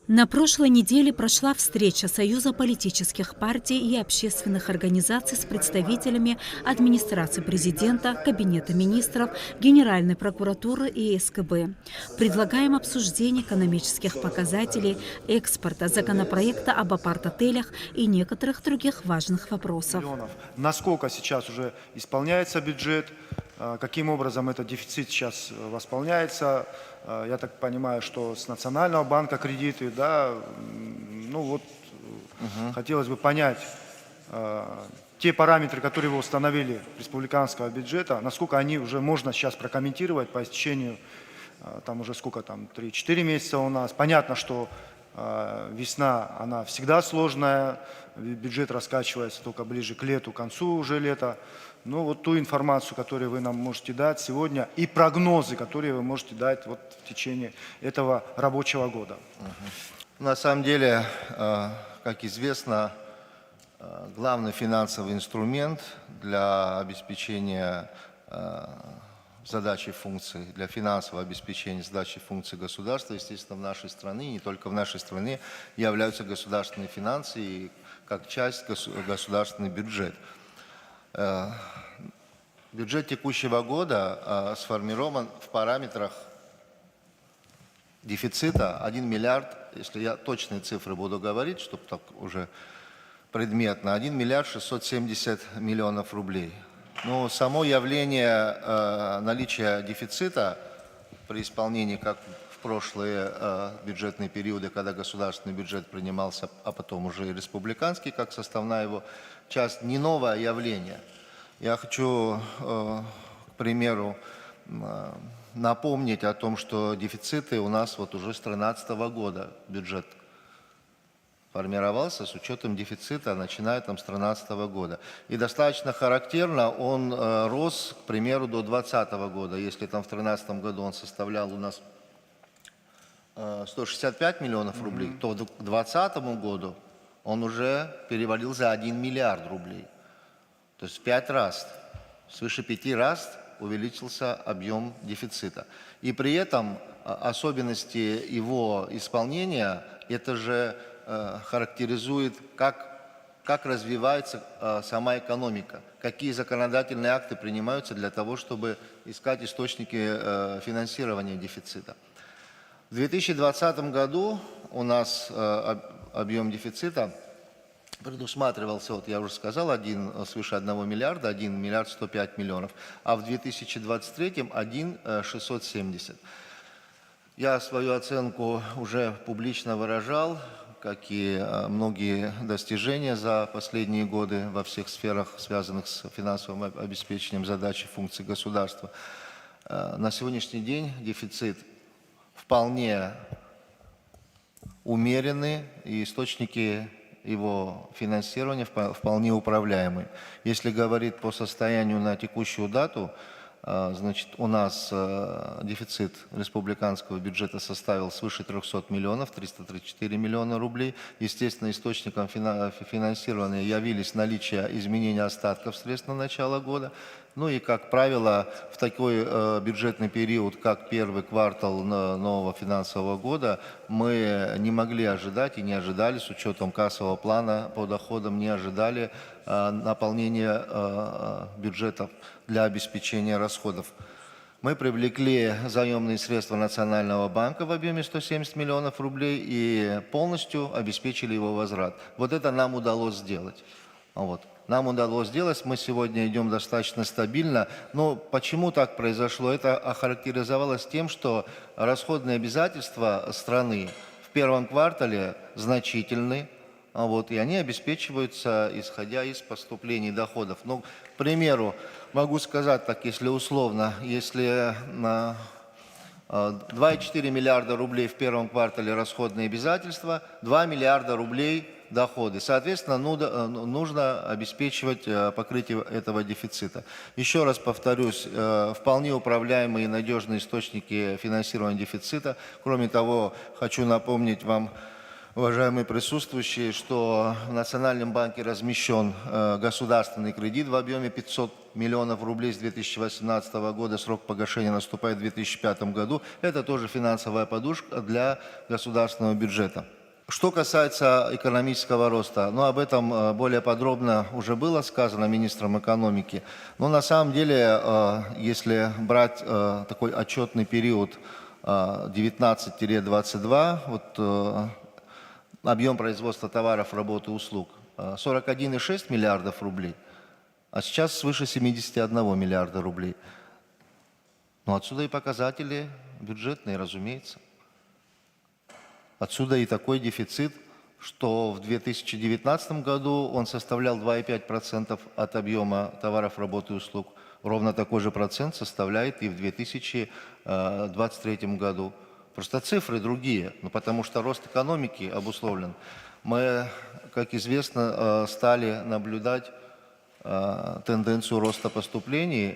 На прошлой неделе прошла встреча Союза политических партий и общественных организаций с представителями администрации президента, Кабинета министров, Генеральной прокуратуры и СКБ. Предлагаем обсуждение экономических показателей, экспорта, законопроекта об апарт-отелях и некоторых других важных вопросов. Насколько сейчас уже исполняется бюджет, каким образом этот дефицит сейчас восполняется. Я так понимаю, что с Национального банка кредиты, да, хотелось бы понять те параметры, которые вы установили республиканского бюджета, насколько они уже можно сейчас прокомментировать по истечению, там уже сколько там, 3-4 месяца у нас. Понятно, что весна, она всегда сложная, бюджет раскачивается только ближе к лету, к концу уже лета. Но вот ту информацию, которую вы нам можете дать сегодня, и прогнозы, которые вы можете дать вот в течение этого рабочего года. На самом деле, как известно, главный финансовый инструмент для обеспечения задачи функций, для финансового обеспечения задачи функций государства, естественно, в нашей стране, не только в нашей стране, являются государственные финансы и как часть государственный бюджет. Бюджет текущего года сформирован в параметрах дефицита 1 миллиард, если я точные цифры буду говорить, чтобы так уже предметно, 1 миллиард 670 миллионов рублей. Но само явление наличия дефицита при исполнении, как в прошлые бюджетные периоды, когда государственный бюджет принимался, а потом уже и республиканский, как составная его часть, не новое явление. Я хочу, к примеру, напомнить о том, что дефициты у нас вот уже с 2013 года бюджет формировался с учетом дефицита, начиная там с 2013 года. И достаточно характерно, он рос, к примеру, до 2020 года. Если там в 2013 году он составлял у нас 165 миллионов рублей, то к 2020 году он уже перевалил за 1 миллиард рублей. То есть в 5 раз, свыше 5 раз увеличился объем дефицита. И при этом особенности его исполнения, это же характеризует, как развивается сама экономика, какие законодательные акты принимаются для того, чтобы искать источники финансирования дефицита. В 2020 году у нас объем дефицита предусматривался, вот я уже сказал, свыше 1 миллиарда, 1 миллиард 105 миллионов, а в 2023 1 670. Я свою оценку уже публично выражал, как и многие достижения за последние годы во всех сферах, связанных с финансовым обеспечением задач и функций государства. На сегодняшний день дефицит вполне умеренный, и источники его финансирования вполне управляемые. Если говорить по состоянию на текущую дату, значит, у нас дефицит республиканского бюджета составил свыше 300 миллионов, 334 миллиона рублей. Естественно, источником финансирования явились наличие изменения остатков средств на начало года. Ну и, как правило, в такой бюджетный период, как первый квартал нового финансового года, мы не могли ожидать и не ожидали, с учетом кассового плана по доходам, не ожидали наполнения бюджетов для обеспечения расходов. Мы привлекли заемные средства Национального банка в объеме 170 миллионов рублей и полностью обеспечили его возврат. Вот это нам удалось сделать. Вот. Нам удалось сделать, мы сегодня идем достаточно стабильно. Но почему так произошло? Это охарактеризовалось тем, что расходные обязательства страны в первом квартале значительны, и они обеспечиваются, исходя из поступлений доходов. Ну, к примеру, могу сказать так, если условно, если на 2,4 миллиарда рублей в первом квартале расходные обязательства, 2 миллиарда рублей доходы. Соответственно, нужно обеспечивать покрытие этого дефицита. Еще раз повторюсь, вполне управляемые и надежные источники финансирования дефицита. Кроме того, хочу напомнить вам, уважаемые присутствующие, что в Национальном банке размещен государственный кредит в объеме 500 миллионов рублей с 2018 года. Срок погашения наступает в 2005 году. Это тоже финансовая подушка для государственного бюджета. Что касается экономического роста, об этом более подробно уже было сказано министром экономики. Но на самом деле, если брать такой отчетный период 19-22, объем производства товаров, работ и услуг 41,6 миллиардов рублей, а сейчас свыше 71 миллиарда рублей. Отсюда и показатели бюджетные, разумеется. Отсюда и такой дефицит, что в 2019 году он составлял 2,5% от объема товаров, работ и услуг. Ровно такой же процент составляет и в 2023 году. Просто цифры другие, потому что рост экономики обусловлен. Мы, как известно, стали наблюдать тенденцию роста поступлений,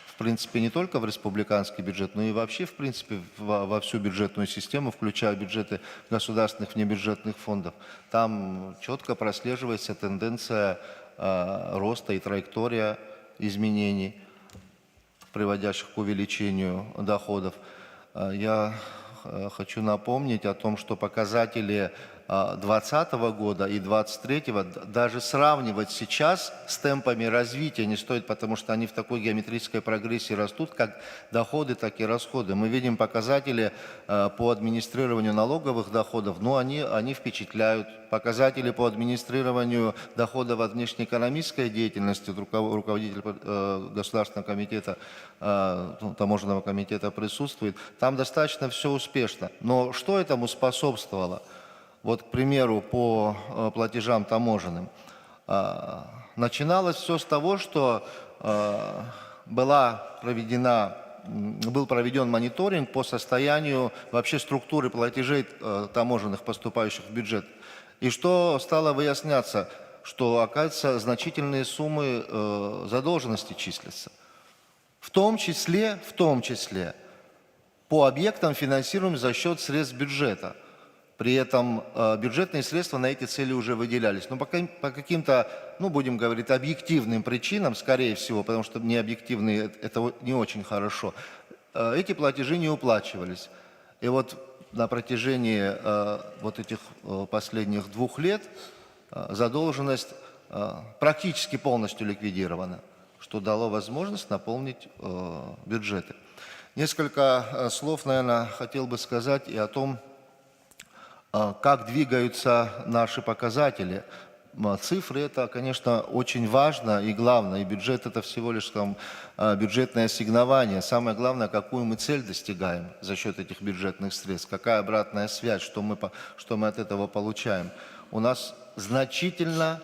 в принципе, не только в республиканский бюджет, но и вообще, в принципе, во всю бюджетную систему, включая бюджеты государственных внебюджетных фондов. Там четко прослеживается тенденция роста и траектория изменений, приводящих к увеличению доходов. Я хочу напомнить о том, что показатели 2020 года и 2023 даже сравнивать сейчас с темпами развития не стоит, потому что они в такой геометрической прогрессии растут, как доходы, так и расходы. Мы видим показатели по администрированию налоговых доходов, но они впечатляют. Показатели по администрированию доходов от внешнеэкономической деятельности, руководитель Государственного комитета, таможенного комитета присутствует, там достаточно все успешно. Но что этому способствовало? К примеру, по платежам таможенным. Начиналось все с того, что был проведен мониторинг по состоянию вообще структуры платежей таможенных, поступающих в бюджет. И что стало выясняться? Что, оказывается, значительные суммы задолженности числятся. В том числе по объектам, финансируемым за счет средств бюджета. При этом бюджетные средства на эти цели уже выделялись. Но по каким-то, будем говорить, объективным причинам, скорее всего, потому что необъективные – это не очень хорошо, эти платежи не уплачивались. И на протяжении этих последних 2 лет задолженность практически полностью ликвидирована, что дало возможность наполнить бюджеты. Несколько слов, наверное, хотел бы сказать и о том, как двигаются наши показатели. Цифры – это, конечно, очень важно и главное. И бюджет – это всего лишь бюджетное ассигнование. Самое главное, какую мы цель достигаем за счет этих бюджетных средств, какая обратная связь, что мы от этого получаем. У нас значительно,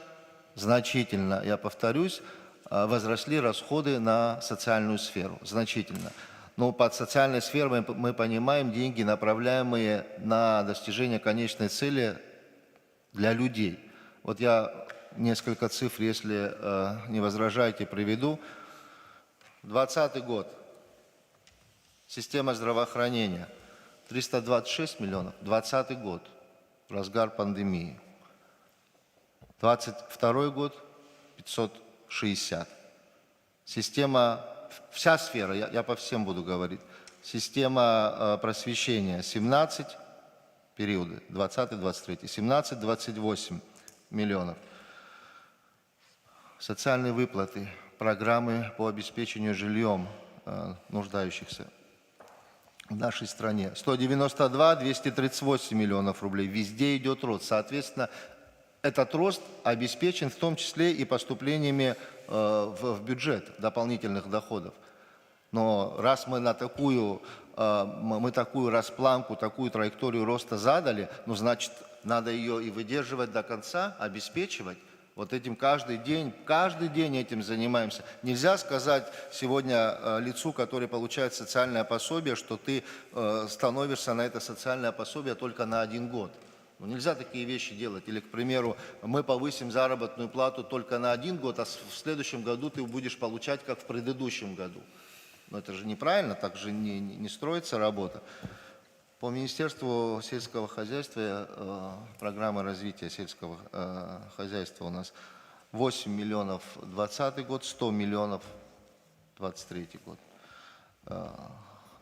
я повторюсь, возросли расходы на социальную сферу. Значительно. Но под социальной сферой мы понимаем деньги, направляемые на достижение конечной цели для людей. Я несколько цифр, если не возражаете, приведу. 2020 год. Система здравоохранения. 326 миллионов. 2020 год. Разгар пандемии. 2022 год. 560. Вся сфера, я по всем буду говорить. Система просвещения 17 периоды, 20-23, 17-28 миллионов. Социальные выплаты, программы по обеспечению жильем нуждающихся в нашей стране. 192, 238 миллионов рублей. Везде идет рост. Соответственно, этот рост обеспечен в том числе и поступлениями в бюджет дополнительных доходов. Но раз мы такую распланку, такую траекторию роста задали, значит, надо ее и выдерживать до конца, обеспечивать. Этим каждый день этим занимаемся. Нельзя сказать сегодня лицу, который получает социальное пособие, что ты становишься на это социальное пособие только на 1 год. Нельзя такие вещи делать. Или, к примеру, мы повысим заработную плату только на 1 год, а в следующем году ты будешь получать, как в предыдущем году. Но это же неправильно, так же не строится работа. По Министерству сельского хозяйства, программы развития сельского хозяйства у нас 8 миллионов 2020 год, 100 миллионов 2023 год.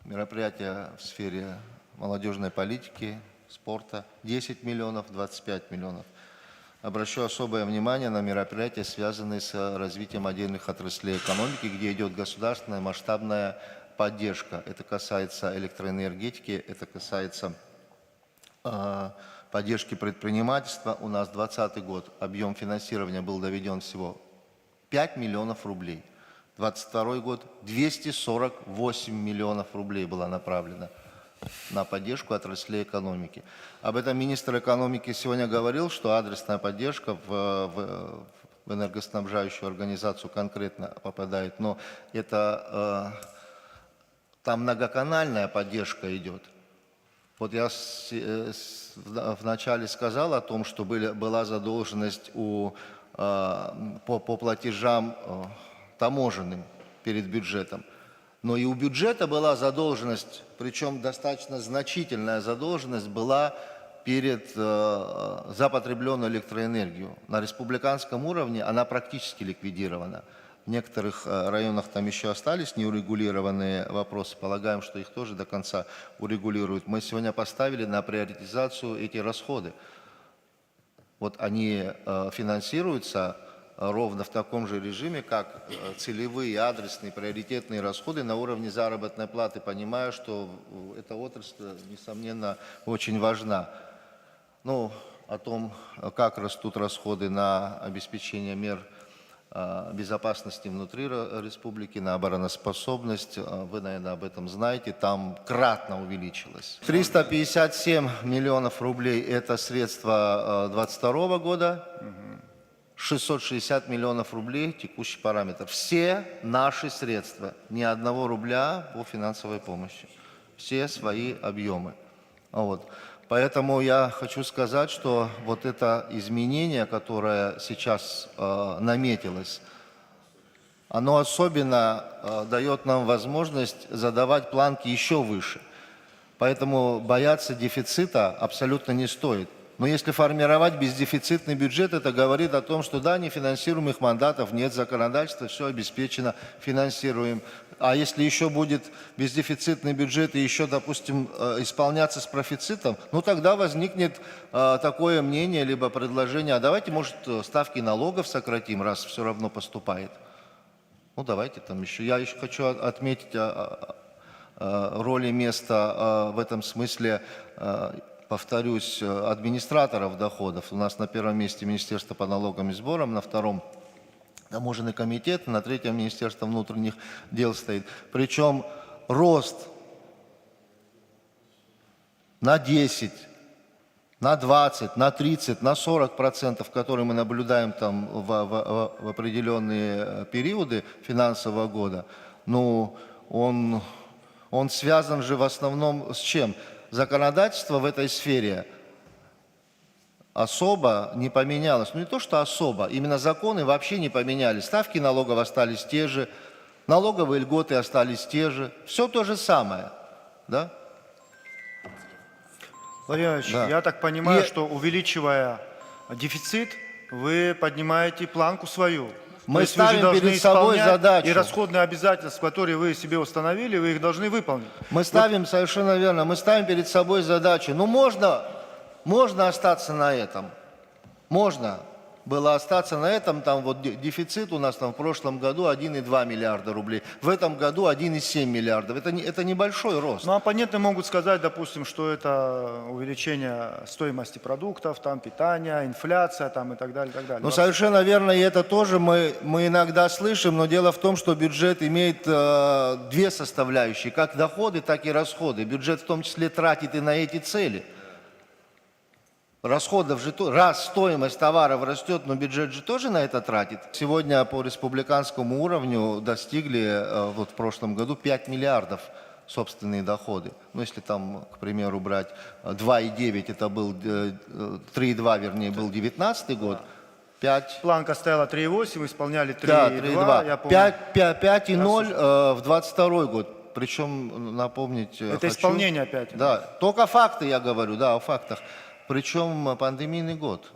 Мероприятия в сфере молодежной политики, спорта 10 миллионов, 25 миллионов. Обращу особое внимание на мероприятия, связанные с развитием отдельных отраслей экономики, где идет государственная масштабная поддержка. Это касается электроэнергетики, это касается поддержки предпринимательства. У нас 2020 год, объем финансирования был доведен всего 5 миллионов рублей. 2022 год 248 миллионов рублей было направлено на поддержку отраслей экономики. Об этом министр экономики сегодня говорил, что адресная поддержка в энергоснабжающую организацию конкретно попадает, но это там многоканальная поддержка идет. Вот я вначале сказал о том, что была задолженность по платежам таможенным перед бюджетом. Но и у бюджета была задолженность, причем достаточно значительная задолженность была за потребленную электроэнергию. На республиканском уровне она практически ликвидирована. В некоторых районах там еще остались неурегулированные вопросы. Полагаем, что их тоже до конца урегулируют. Мы сегодня поставили на приоритизацию эти расходы. Вот они финансируются ровно в таком же режиме, как целевые, адресные, приоритетные расходы на уровне заработной платы, понимая, что эта отрасль, несомненно, очень важна. Ну, о том, как растут расходы на обеспечение мер безопасности внутри республики, на обороноспособность, вы, наверное, об этом знаете, там кратно увеличилось. 357 миллионов рублей – это средства 2022 года. 660 миллионов рублей текущий параметр. Все наши средства, ни одного рубля по финансовой помощи. Все свои объемы. Вот. Поэтому я хочу сказать, что вот это изменение, которое сейчас наметилось, оно особенно дает нам возможность задавать планки еще выше. Поэтому бояться дефицита абсолютно не стоит. Но если формировать бездефицитный бюджет, это говорит о том, что да, нефинансируемых мандатов нет, законодательство, все обеспечено, финансируем. А если еще будет бездефицитный бюджет и еще, допустим, исполняться с профицитом, ну тогда возникнет такое мнение, либо предложение, а давайте, может, ставки налогов сократим, раз все равно поступает. Ну давайте там еще. Я еще хочу отметить роль и место в этом смысле, повторюсь, администраторов доходов. У нас на первом месте Министерство по налогам и сборам, на втором таможенный комитет, на третьем Министерство внутренних дел стоит. Причем рост на 10, на 20, на 30, на 40%, который мы наблюдаем там в определенные периоды финансового года, ну, он связан же в основном с чем? Законодательство в этой сфере особо не поменялось. Ну не то, что особо, именно законы вообще не поменялись. Ставки налогов остались те же, налоговые льготы остались те же. Все то же самое. Да? Владимир Ильич, Да. я так понимаю, что увеличивая дефицит, вы поднимаете планку свою. Мы То есть вы же ставим должны перед собой исполнять, задачу. И расходные обязательства, которые вы себе установили, вы их должны выполнить. Мы ставим, совершенно верно, мы ставим перед собой задачу. Ну можно остаться на этом. Можно было остаться на этом. Там вот дефицит у нас там в прошлом году 1,2 миллиарда рублей. В этом году 1,7 миллиардов. Это небольшой рост. Ну, оппоненты могут сказать, допустим, что это увеличение стоимости продуктов, там, питания, инфляция там, и так далее, и так далее. Ну, совершенно верно, и это тоже мы иногда слышим, но дело в том, что бюджет имеет две составляющие, как доходы, так и расходы. Бюджет в том числе тратит и на эти цели. Расходов же, раз стоимость товаров растет, но бюджет же тоже на это тратит. Сегодня по республиканскому уровню достигли вот в прошлом году 5 миллиардов собственные доходы. Ну, если там, к примеру, брать 2,9, это был 3,2, вернее, был 19 год, 5... Планка стояла 3,8, исполняли 3,2, Да, 3,2. я помню. 5,0 в 22 год. Причем, напомнить Это хочу, исполнение опять. Да, только факты я говорю, да, о фактах. Причем пандемийный год,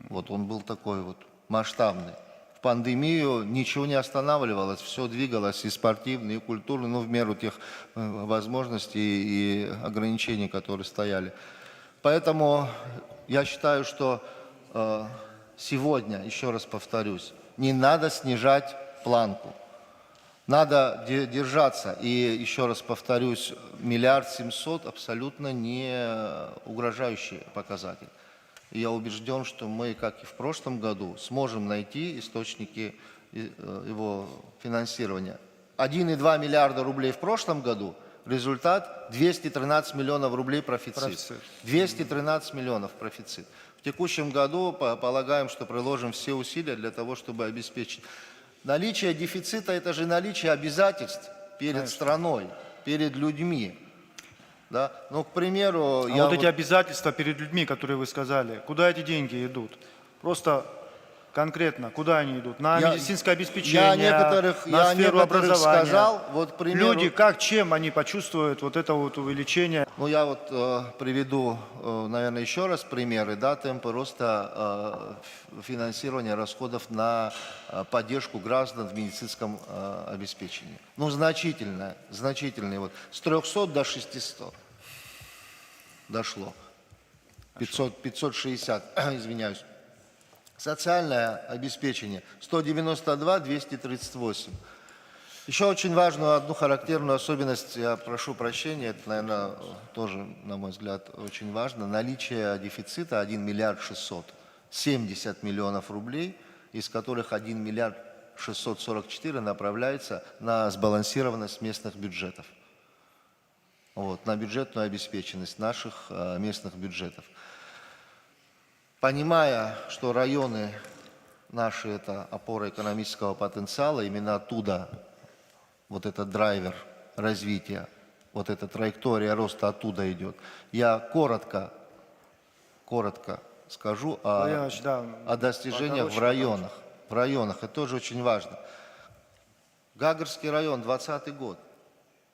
вот он был такой вот масштабный. В пандемию ничего не останавливалось, все двигалось, и спортивно, и культурно, ну, в меру тех возможностей и ограничений, которые стояли. Поэтому я считаю, что сегодня, еще раз повторюсь, не надо снижать планку. Надо держаться. И еще раз повторюсь, 1 700 000 абсолютно не угрожающий показатель. И я убежден, что мы, как и в прошлом году, сможем найти источники его финансирования. 1,2 миллиарда рублей в прошлом году, результат 213 миллионов рублей профицит. 213 миллионов профицит. В текущем году полагаем, что приложим все усилия для того, чтобы обеспечить. Наличие дефицита – это же наличие обязательств перед страной, перед людьми. Да? Ну, к примеру... эти обязательства перед людьми, которые вы сказали, куда эти деньги идут? Просто конкретно, куда они идут? На медицинское обеспечение, на сферу образования? Сказал, вот, к примеру, люди, чем они почувствуют вот это вот увеличение? Ну, я вот приведу, наверное, еще раз примеры, да, темпы роста финансирования расходов на поддержку граждан в медицинском обеспечении. Ну, значительные. Вот, с 300 до 600 дошло. 560, извиняюсь. Социальное обеспечение 192, 238. Еще очень важную одну характерную особенность, я прошу прощения, это, наверное, тоже, на мой взгляд, очень важно. Наличие дефицита 1 миллиард 670 миллионов рублей, из которых 1 миллиард 644 направляется на сбалансированность местных бюджетов. Вот, на бюджетную обеспеченность наших местных бюджетов. Понимая, что районы наши – это опора экономического потенциала, именно оттуда вот этот драйвер развития, вот эта траектория роста оттуда идет. Я коротко скажу о достижениях в районах. В районах, это тоже очень важно. Гагарский район, 2020 год.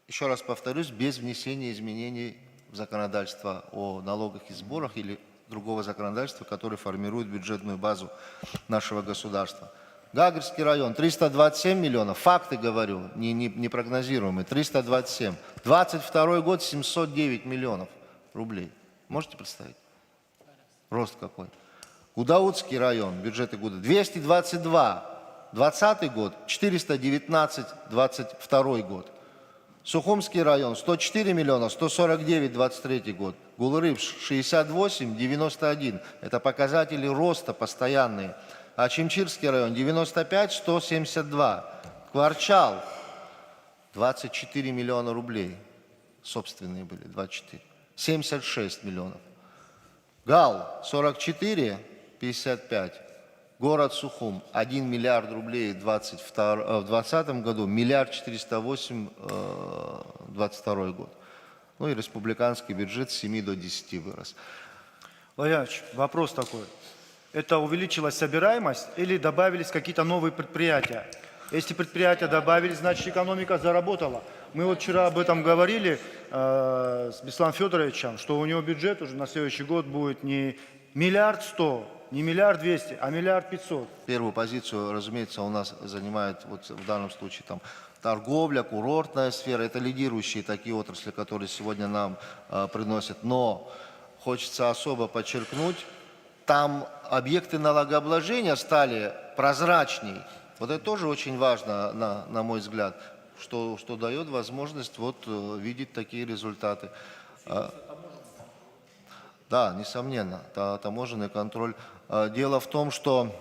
Еще раз повторюсь, без внесения изменений в законодательство о налогах и сборах или другого законодательства, которое формирует бюджетную базу нашего государства. Гагарский район, 327 миллионов, факты говорю, не прогнозируемые, 327. 22 год, 709 миллионов рублей. Можете представить? Рост какой. Гудаутский район, бюджеты года, 222, 20 год, 419, 22 год. Сухумский район, 104 миллиона, 149, 23 год. Гулрыб, 68, 91. Это показатели роста постоянные. А Чимчирский район, 95, 172. Кварчал, 24 миллиона рублей. Собственные были, 24. 76 миллионов. Гал, 44, 55. Город Сухум, 1 миллиард рублей в 2020 году, 1 миллиард 408 22 год. Ну и республиканский бюджет с 7 до 10 вырос. Владимирович, вопрос такой. Это увеличилась собираемость или добавились какие-то новые предприятия? Если предприятия добавились, значит экономика заработала. Мы вот вчера об этом говорили с Бесланом Федоровичем, что у него бюджет уже на следующий год будет не 1 миллиард 100, не 1 миллиард 200, а 1 миллиард 500. Первую позицию, разумеется, у нас занимает вот в данном случае там торговля, курортная сфера. Это лидирующие такие отрасли, которые сегодня нам приносят. Но хочется особо подчеркнуть, там объекты налогообложения стали прозрачней. Вот это тоже очень важно, на мой взгляд, что дает возможность вот видеть такие результаты. Да, несомненно, таможенный контроль. Дело в том, что,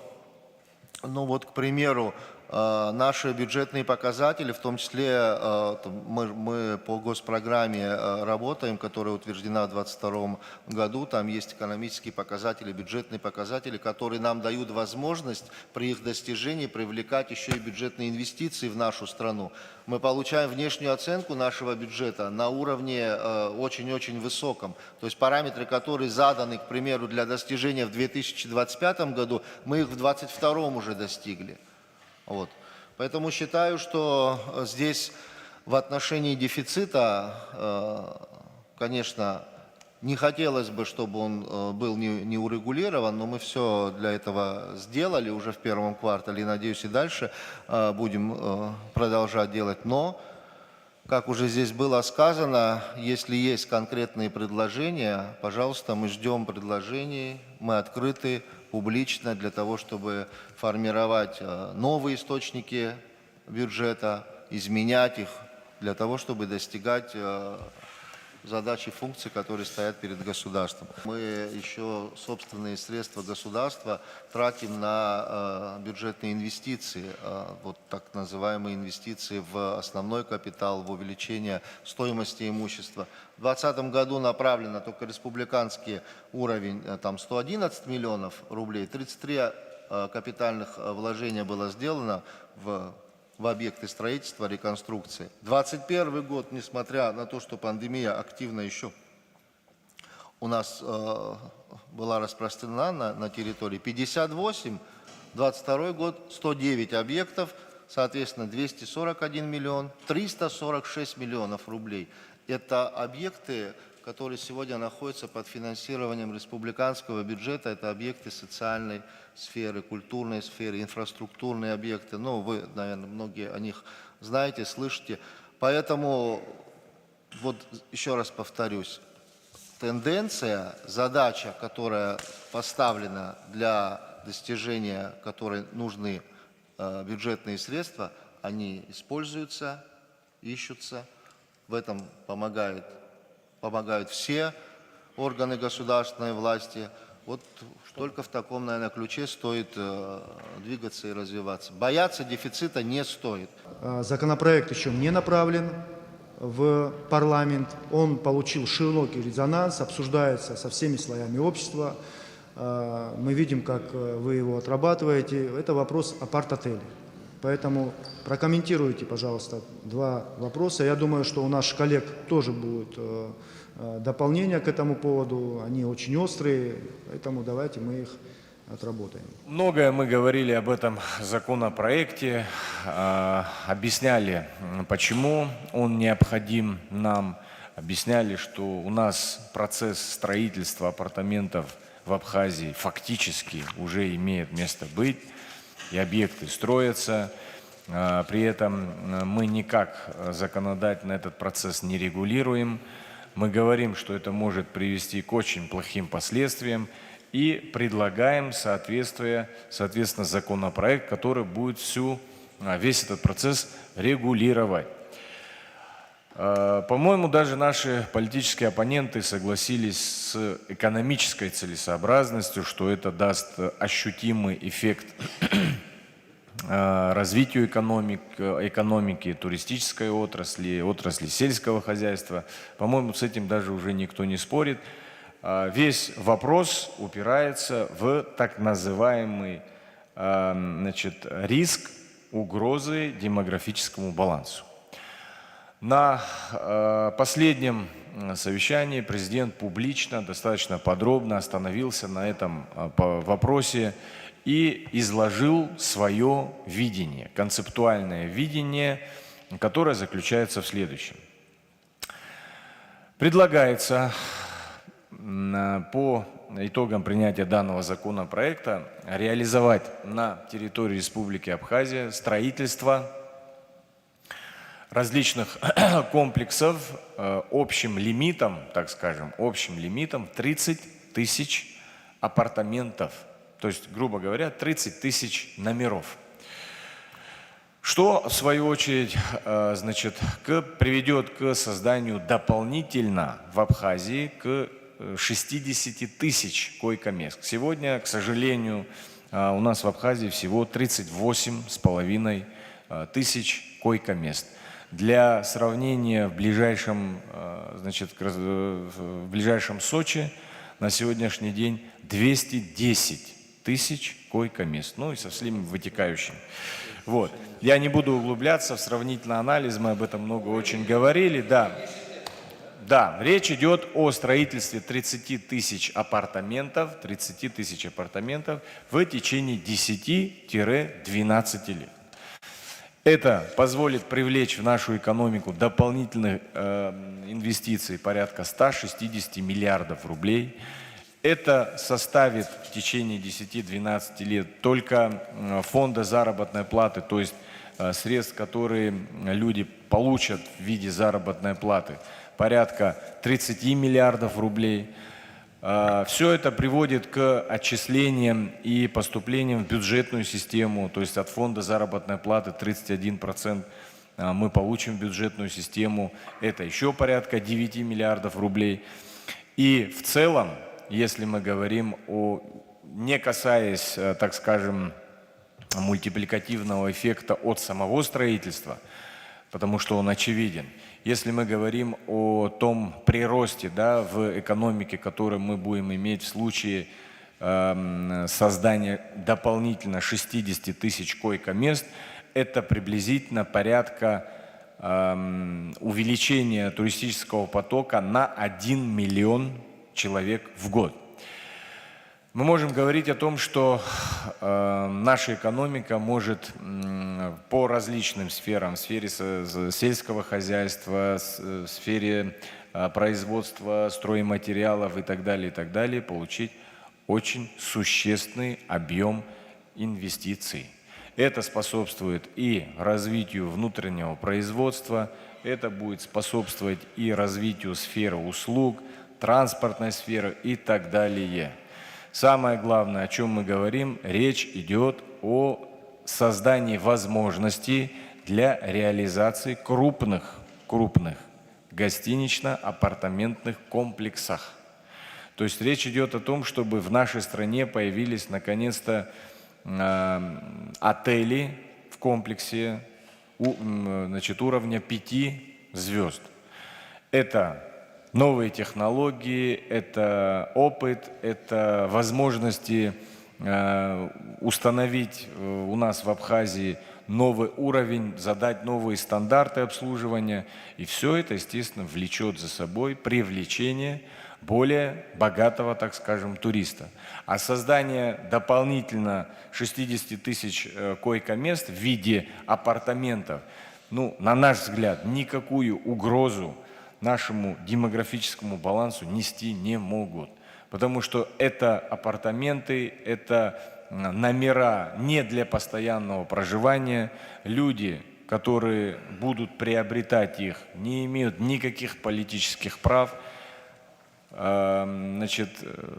ну вот, к примеру, наши бюджетные показатели, в том числе мы по госпрограмме работаем, которая утверждена в 2022 году, там есть экономические показатели, бюджетные показатели, которые нам дают возможность при их достижении привлекать еще и бюджетные инвестиции в нашу страну. Мы получаем внешнюю оценку нашего бюджета на уровне очень-очень высоком. То есть параметры, которые заданы, к примеру, для достижения в 2025 году, мы их в 2022 уже достигли. Вот. Поэтому считаю, что здесь в отношении дефицита, конечно, не хотелось бы, чтобы он был не урегулирован, но мы все для этого сделали уже в первом квартале и, надеюсь, и дальше будем продолжать делать. Но Как уже здесь было сказано, если есть конкретные предложения, пожалуйста, мы ждем предложений, мы открыты публично для того, чтобы формировать новые источники бюджета, изменять их, для того, чтобы достигать задач и функций, которые стоят перед государством. Мы еще собственные средства государства тратим на бюджетные инвестиции, вот так называемые инвестиции в основной капитал, в увеличение стоимости имущества. В 2020 году направлено только республиканский уровень, там 111 миллионов рублей, 33 капитальных вложения было сделано в объекты строительства, реконструкции. 2021 год, несмотря на то, что пандемия активно еще у нас была распространена на территории, 58, 2022 год 109 объектов, соответственно 241 миллион, 346 миллионов рублей. Это объекты, которые сегодня находятся под финансированием республиканского бюджета, это объекты социальной сферы, культурной сферы, инфраструктурные объекты. Ну, вы, наверное, многие о них знаете, слышите. Поэтому, вот еще раз повторюсь, тенденция, задача, которая поставлена для достижения, которой нужны бюджетные средства, они используются, ищутся. В этом помогают все органы государственной власти. Вот только в таком, наверное, ключе стоит двигаться и развиваться. Бояться дефицита не стоит. Законопроект еще не направлен в парламент. Он получил широкий резонанс, обсуждается со всеми слоями общества. Мы видим, как вы его отрабатываете. Это вопрос о парт-отеле. Поэтому прокомментируйте, пожалуйста, два вопроса. Я думаю, что у наших коллег тоже будут дополнения к этому поводу. Они очень острые, поэтому давайте мы их отработаем. Многое мы говорили об этом законопроекте, объясняли, почему он необходим нам, объясняли, что у нас процесс строительства апартаментов в Абхазии фактически уже имеет место быть, и объекты строятся. При этом мы никак законодательно этот процесс не регулируем. Мы говорим, что это может привести к очень плохим последствиям, и предлагаем, соответственно, законопроект, который будет весь этот процесс регулировать. По-моему, даже наши политические оппоненты согласились с экономической целесообразностью, что это даст ощутимый эффект развитию экономики, туристической отрасли сельского хозяйства. По-моему, с этим даже уже никто не спорит. Весь вопрос упирается в так называемый риск угрозы демографическому балансу. На последнем совещании президент публично, достаточно подробно остановился на этом вопросе и изложил свое видение, концептуальное видение, которое заключается в следующем. Предлагается по итогам принятия данного законопроекта реализовать на территории Республики Абхазия строительство различных комплексов общим лимитом, так скажем, 30 тысяч апартаментов. То есть, грубо говоря, 30 тысяч номеров. Что, в свою очередь, приведет к созданию дополнительно в Абхазии к 60 тысяч койко-мест. Сегодня, к сожалению, у нас в Абхазии всего 38,5 тысяч койко-мест. Для сравнения, в ближайшем Сочи на сегодняшний день 210 тысяч койко-мест, ну и со всеми вытекающими. Вот. Я не буду углубляться в сравнительный анализ, мы об этом много очень говорили. Да, речь идет о строительстве 30 тысяч апартаментов в течение 10-12 лет. Это позволит привлечь в нашу экономику дополнительных инвестиций порядка 160 миллиардов рублей. Это составит в течение 10-12 лет только фонда заработной платы, то есть средств, которые люди получат в виде заработной платы, порядка 30 миллиардов рублей. Все это приводит к отчислениям и поступлениям в бюджетную систему, то есть от фонда заработной платы 31% мы получим в бюджетную систему, это еще порядка 9 миллиардов рублей. И в целом, если мы говорим не касаясь, так скажем, мультипликативного эффекта от самого строительства, потому что он очевиден. Если мы говорим о том приросте, да, в экономике, который мы будем иметь в случае создания дополнительно 60 тысяч койко-мест, это приблизительно порядка увеличения туристического потока на 1 миллион человек в год. Мы можем говорить о том, что наша экономика может по различным сферам, в сфере сельского хозяйства, в сфере производства стройматериалов и так далее, получить очень существенный объем инвестиций. Это способствует и развитию внутреннего производства, это будет способствовать и развитию сферы услуг, транспортной сферы и так далее. Самое главное, о чем мы говорим, речь идет о создании возможностей для реализации крупных гостинично-апартаментных комплексах. То есть речь идет о том, чтобы в нашей стране появились наконец-то отели в комплексе уровня 5 звезд. Это новые технологии, это опыт, это возможности установить у нас в Абхазии новый уровень, задать новые стандарты обслуживания. И все это, естественно, влечет за собой привлечение более богатого, так скажем, туриста. А создание дополнительно 60 тысяч койко-мест в виде апартаментов, на наш взгляд, никакую угрозу нашему демографическому балансу нести не могут. Потому что это апартаменты, это номера не для постоянного проживания. Люди, которые будут приобретать их, не имеют никаких политических прав.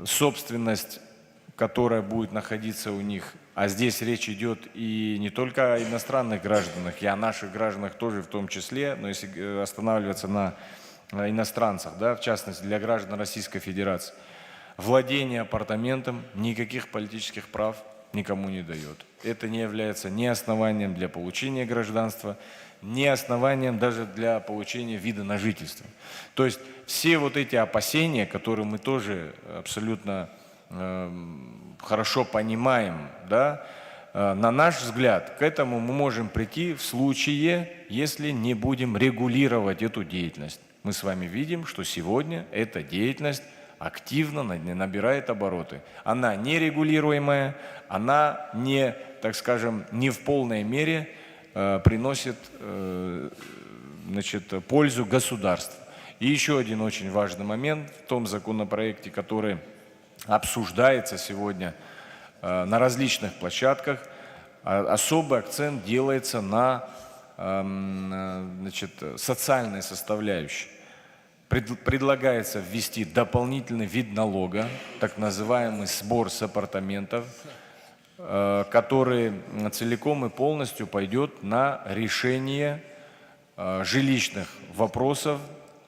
Собственность, которая будет находиться у них, а здесь речь идет и не только о иностранных гражданах, и о наших гражданах тоже в том числе, но если останавливаться на иностранцах, да, в частности для граждан Российской Федерации, владение апартаментом никаких политических прав никому не дает. Это не является ни основанием для получения гражданства, ни основанием даже для получения вида на жительство. То есть все вот эти опасения, которые мы тоже абсолютно хорошо понимаем, да, на наш взгляд, к этому мы можем прийти в случае, если не будем регулировать эту деятельность. Мы с вами видим, что сегодня эта деятельность активно набирает обороты. Она нерегулируемая, она не, так скажем, не в полной мере приносит пользу государству. И еще один очень важный момент в том законопроекте, который обсуждается сегодня на различных площадках, особый акцент делается на социальной составляющей. Предлагается ввести дополнительный вид налога, так называемый сбор с апартаментов, который целиком и полностью пойдет на решение жилищных вопросов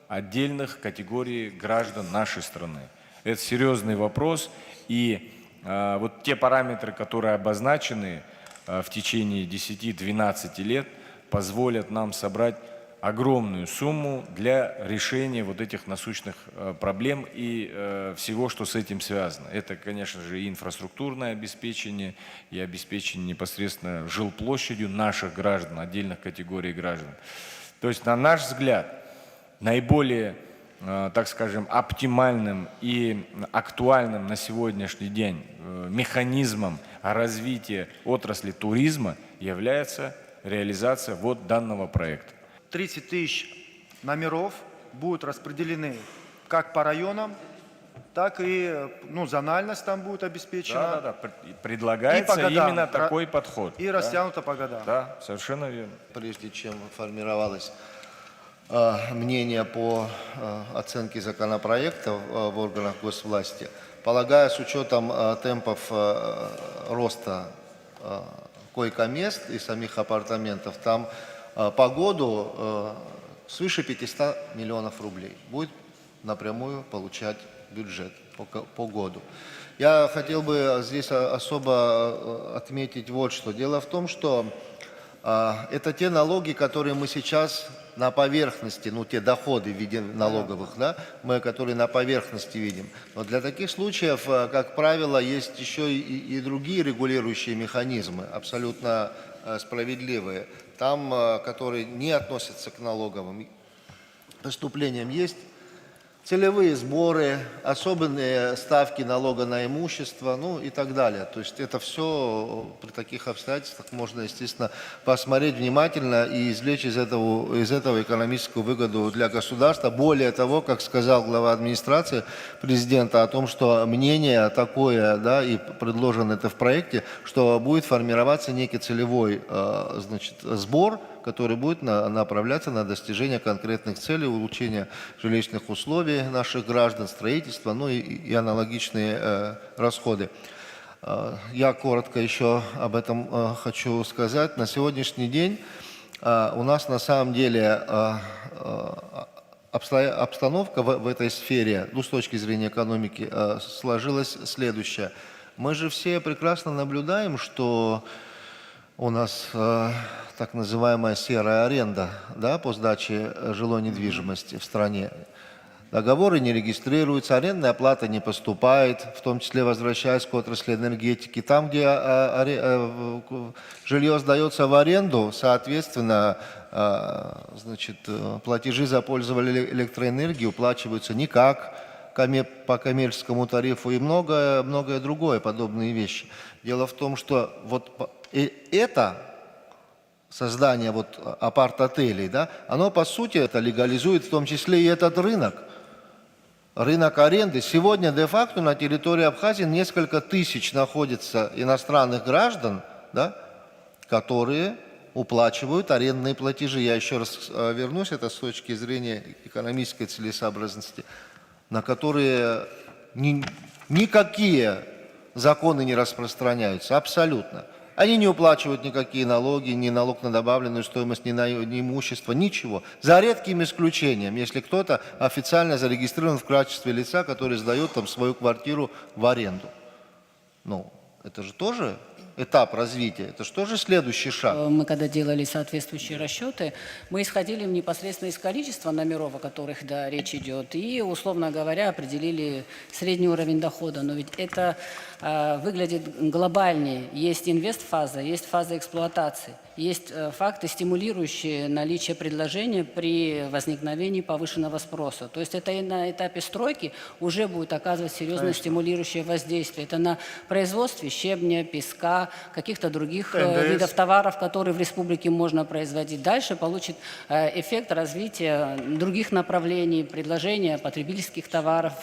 отдельных категорий граждан нашей страны. Это серьезный вопрос, и вот те параметры, которые обозначены в течение 10-12 лет, позволят нам собрать огромную сумму для решения вот этих насущных проблем и всего, что с этим связано. Это, конечно же, и инфраструктурное обеспечение, и обеспечение непосредственно жилплощадью наших граждан, отдельных категорий граждан. То есть, на наш взгляд, наиболее, так скажем, оптимальным и актуальным на сегодняшний день механизмом развития отрасли туризма является реализация вот данного проекта. 30 тысяч номеров будут распределены как по районам, так и зональность там будет обеспечена. Да. Предлагается И по годам. именно такой подход. И растянуто по годам. Да, совершенно верно. Прежде чем формировалось мнение по оценке законопроекта в органах госвласти, полагаю, с учетом темпов роста койко-мест и самих апартаментов, там по году свыше 500 миллионов рублей будет напрямую получать бюджет по году. Я хотел бы здесь особо отметить вот что. Дело в том, что это те налоги, которые мы сейчас на поверхности, те доходы в виде налоговых, да, мы, которые на поверхности видим. Но для таких случаев, как правило, есть еще и другие регулирующие механизмы, абсолютно справедливые. Там, которые не относятся к налоговым поступлениям, есть целевые сборы, особенные ставки налога на имущество, и так далее. То есть это все при таких обстоятельствах можно, естественно, посмотреть внимательно и извлечь из этого экономическую выгоду для государства. Более того, как сказал глава администрации президента о том, что мнение такое, да, и предложено это в проекте, что будет формироваться некий целевой, сбор, который будет направляться на достижение конкретных целей, улучшение жилищных условий наших граждан, строительства, и аналогичные расходы. Я коротко еще об этом хочу сказать. На сегодняшний день у нас на самом деле обстановка в этой сфере, с точки зрения экономики, сложилась следующая. Мы же все прекрасно наблюдаем, что у нас так называемая серая аренда, да, по сдаче жилой недвижимости в стране. Договоры не регистрируются, арендная плата не поступает, в том числе возвращаясь к отрасли энергетики. Там, где жилье сдается в аренду, соответственно, платежи за пользование электроэнергией уплачиваются никак по коммерческому тарифу и многое другое, подобные вещи. Дело в том, что это создание апарт-отелей, да, оно по сути это легализует в том числе и этот рынок аренды. Сегодня де-факто на территории Абхазии несколько тысяч находится иностранных граждан, да, которые уплачивают арендные платежи. Я еще раз вернусь, это с точки зрения экономической целесообразности, на которые никакие законы не распространяются, абсолютно. Они не уплачивают никакие налоги, ни налог на добавленную стоимость, ни на имущество, ничего. За редким исключением, если кто-то официально зарегистрирован в качестве лица, который сдает там свою квартиру в аренду. Это же тоже этап развития, это же тоже следующий шаг. Мы когда делали соответствующие расчеты, мы исходили непосредственно из количества номеров, о которых речь идет, и, условно говоря, определили средний уровень дохода. Но ведь это выглядит глобальнее. Есть инвестфаза, есть фаза эксплуатации. Есть факты, стимулирующие наличие предложения при возникновении повышенного спроса. То есть это и на этапе стройки уже будет оказывать серьезное стимулирующее воздействие. Это на производстве щебня, песка, каких-то других видов товаров, которые в республике можно производить. Дальше получит эффект развития других направлений, предложения потребительских товаров,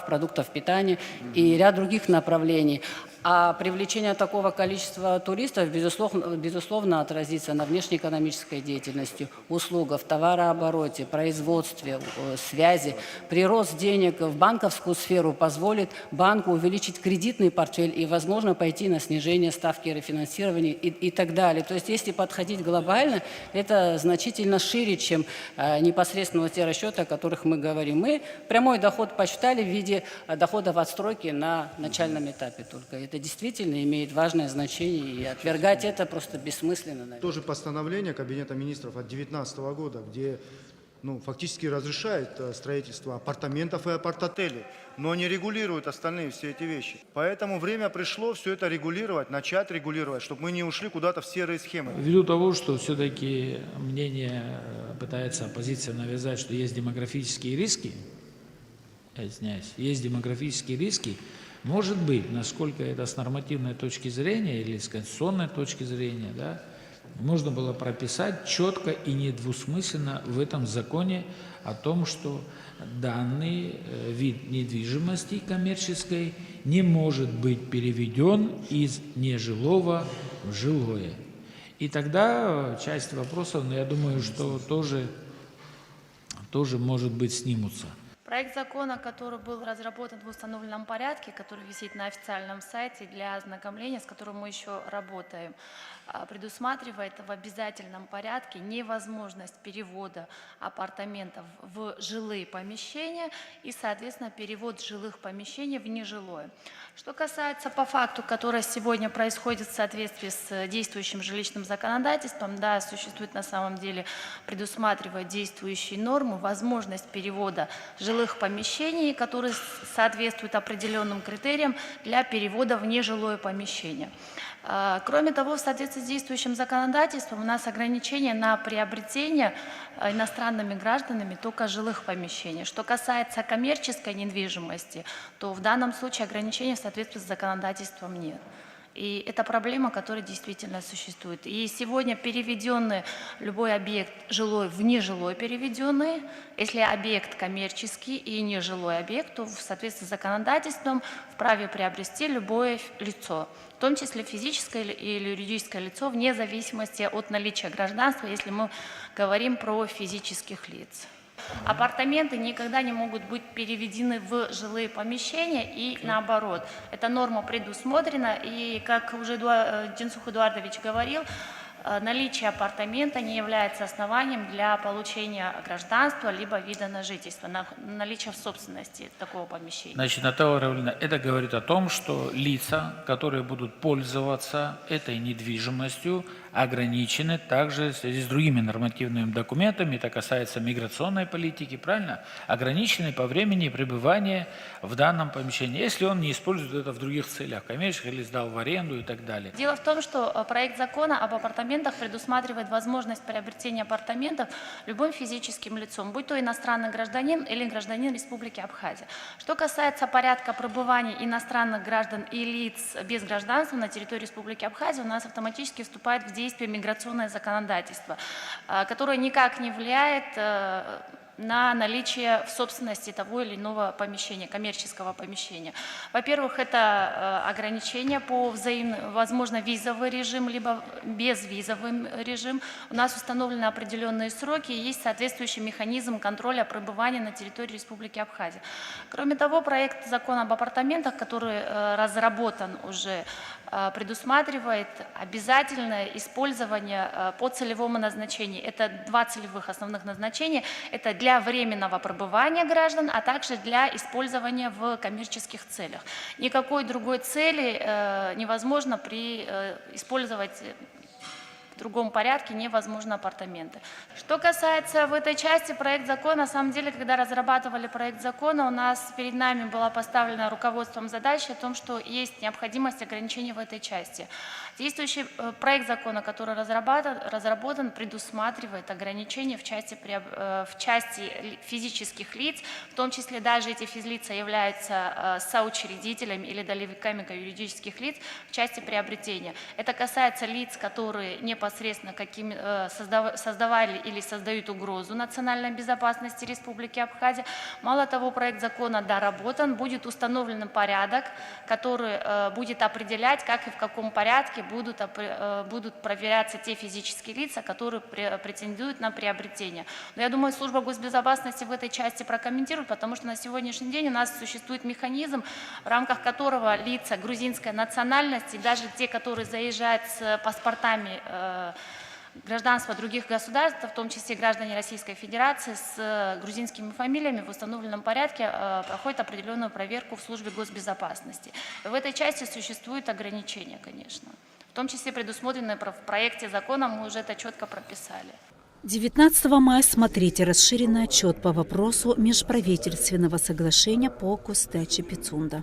продуктов питания и ряд других направлений. А привлечение такого количества туристов, безусловно, отразится на внешнеэкономической деятельности, услугах, товарообороте, производстве, связи. Прирост денег в банковскую сферу позволит банку увеличить кредитный портфель и, возможно, пойти на снижение ставки рефинансирования и так далее. То есть, если подходить глобально, это значительно шире, чем непосредственно те расчеты, о которых мы говорим. Мы прямой доход посчитали в виде доходов от стройки на начальном этапе только. Это действительно имеет важное значение, и отвергать это просто бессмысленно. Наверное. Тоже постановление Кабинета министров от 2019 года, где фактически разрешает строительство апартаментов и апарт-отелей, но не регулирует остальные все эти вещи. Поэтому время пришло все это регулировать, начать регулировать, чтобы мы не ушли куда-то в серые схемы. Ввиду того, что все-таки мнение пытается оппозиция навязать, что есть демографические риски, может быть, насколько это с нормативной точки зрения или с конституционной точки зрения, да, Можно было прописать четко и недвусмысленно в этом законе о том, что данный вид недвижимости коммерческой не может быть переведен из нежилого в жилое. И тогда часть вопросов, я думаю, что тоже может быть, снимутся. Проект закона, который был разработан в установленном порядке, который висит на официальном сайте для ознакомления, с которым мы еще работаем, предусматривает в обязательном порядке невозможность перевода апартаментов в жилые помещения и, соответственно, перевод жилых помещений в нежилое. Что касается по факту, который сегодня происходит в соответствии с действующим жилищным законодательством, да, существует на самом деле, предусматривает действующие нормы, возможность перевода жилых помещений, которые соответствуют определенным критериям, для перевода в нежилое помещение. Кроме того, в соответствии с действующим законодательством у нас ограничения на приобретение иностранными гражданами только жилых помещений. Что касается коммерческой недвижимости, то в данном случае ограничений в соответствии с законодательством нет. И это проблема, которая действительно существует. И сегодня переведенный любой объект жилой в нежилой переведенный, если объект коммерческий и нежилой объект, то в соответствии с законодательством вправе приобрести любое лицо, в том числе физическое или юридическое лицо, вне зависимости от наличия гражданства, если мы говорим про физических лиц. Апартаменты никогда не могут быть переведены в жилые помещения и наоборот. Эта норма предусмотрена, и, как уже Денсух Эдуардович говорил, наличие апартамента не является основанием для получения гражданства либо вида на жительство, наличие в собственности такого помещения. Значит, Наталья Равлевна, это говорит о том, что лица, которые будут пользоваться этой недвижимостью, ограничены также в связи с другими нормативными документами, это касается миграционной политики, правильно? Ограничены по времени пребывания в данном помещении, если он не использует это в других целях, коммерческих или сдал в аренду и так далее. Дело в том, что проект закона об апартаментах предусматривает возможность приобретения апартаментов любым физическим лицом, будь то иностранный гражданин или гражданин Республики Абхазия. Что касается порядка пребывания иностранных граждан и лиц без гражданства на территории Республики Абхазия, у нас автоматически вступает в действие миграционное законодательство, которое никак не влияет на наличие в собственности того или иного помещения, коммерческого помещения. Во-первых, это ограничения по возможно, визовый режим, либо безвизовый режим. У нас установлены определенные сроки и есть соответствующий механизм контроля пребывания на территории Республики Абхазия. Кроме того, проект закона об апартаментах, который разработан уже, предусматривает обязательное использование по целевому назначению. Это два целевых основных назначения. Это для временного пребывания граждан, а также для использования в коммерческих целях. Никакой другой цели невозможно использовать в другом порядке, невозможно апартаменты. Что касается в этой части проект закона, на самом деле, когда разрабатывали проект закона, у нас перед нами была поставлена руководством задача о том, что есть необходимость ограничений в этой части. Действующий проект закона, который разработан, предусматривает ограничения в части физических лиц, в том числе даже эти физлица являются соучредителями или долевиками юридических лиц в части приобретения. Это касается лиц, которые непосредственно создавали или создают угрозу национальной безопасности Республики Абхазия. Мало того, проект закона доработан, будет установлен порядок, который будет определять, как и в каком порядке будут проверяться те физические лица, которые претендуют на приобретение. Но я думаю, служба госбезопасности в этой части прокомментирует, потому что на сегодняшний день у нас существует механизм, в рамках которого лица грузинской национальности, даже те, которые заезжают с паспортами гражданства других государств, в том числе граждане Российской Федерации с грузинскими фамилиями, в установленном порядке проходят определенную проверку в службе госбезопасности. В этой части существуют ограничения, конечно. В том числе предусмотренные в проекте закона, мы уже это четко прописали. 19 мая смотрите расширенный отчет по вопросу межправительственного соглашения по Костачи-Пицунда.